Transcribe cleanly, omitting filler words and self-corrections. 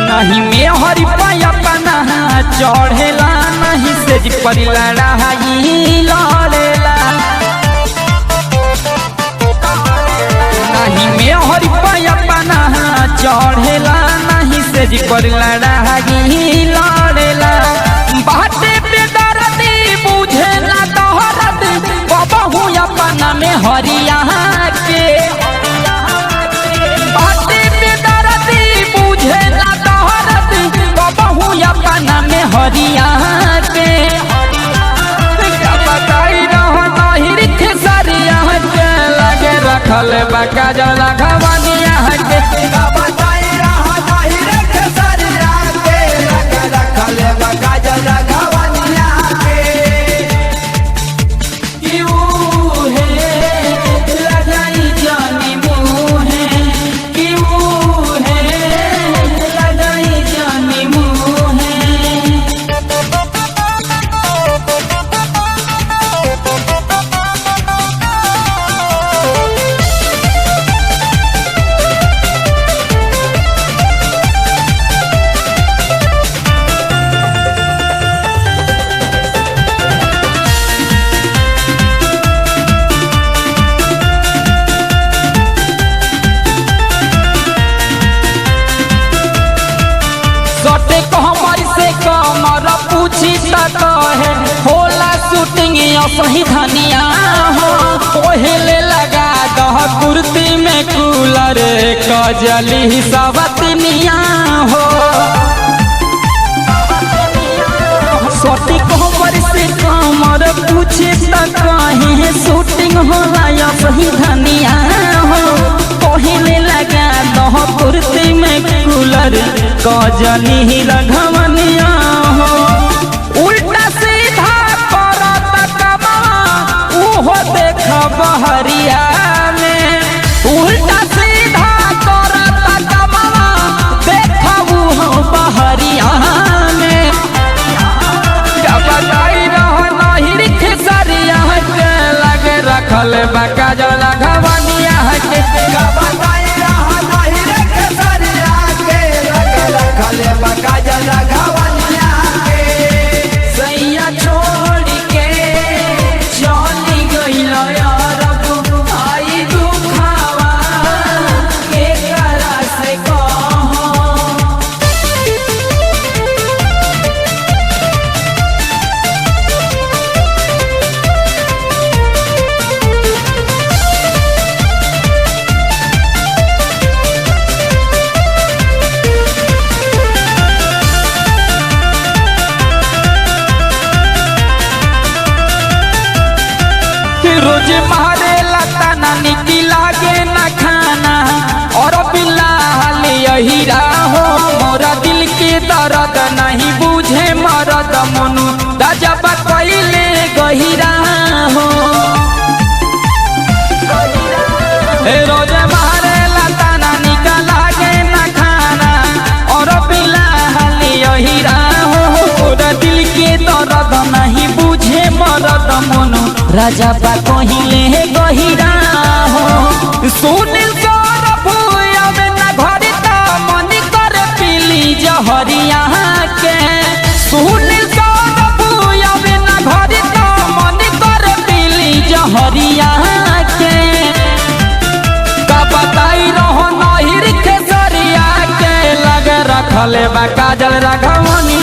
नहीं में हरि पाया पना चढ़ेला नहीं से पर लड़ाई लड़ेला नहीं में हरि पाया पना चढ़ेला नहीं से पर लड़ाई लड़ेला बाटे पे दर्दी बुझेला तोहरत बबहू अपना में हरिया के बाटे पे दर्दी बुझेला अपना में हरिया के बताई रही खेसरिया के लगे रखल बका जला घवनिया के बताई रही खेसरिया के लगे रखल बका जला घवनिया के क्यों है लगाई जानी मुहे क्यों है लगाई जानी कमर पूछी तक है होला शूटिंग सही धनिया हो ओहेले लगा दह कुर्ती में कूलर कजली सवतनिया हो सोटी कमर से कमर पूछी तक है शूटिंग होला सही धनिया हो ओहेले लगा दह कुर्ती में कूलर कजली रघवनिया हो उल्टा सीधा करत कमा उहो देख बहरिया में उल्टा सीधा करत कमा देख उहो बहरिया में बताई रही खेसरिया के लगे रखल बका जला घवनिया के बताई रही खेसरिया के लगे रखल बका जला घवनिया के सैया छोड़ के चली गइल यार आई दुखावा के करा से रोज मारे लता ना निकी लागे न खाना और बिलाल यही हो मोरा दिल के दर्द नहीं बुझे मरद मनु राजबा कैले गहिरा हो रोज मारे लता ना निका लागे न खाना और बिलाल यही हो मोरा दिल के दर्द नहीं बुझे मरद मनु राजा बा कहिले गहिरा हो सुनील सौरभ आवे ना घरी त मन करे पीली जहरिया के सुनील सौरभ आवे ना घरी त मन करे पीली जहरिया के का बताई रहो नहिर खेसरिया के लगे रखले बा काजल राघवनी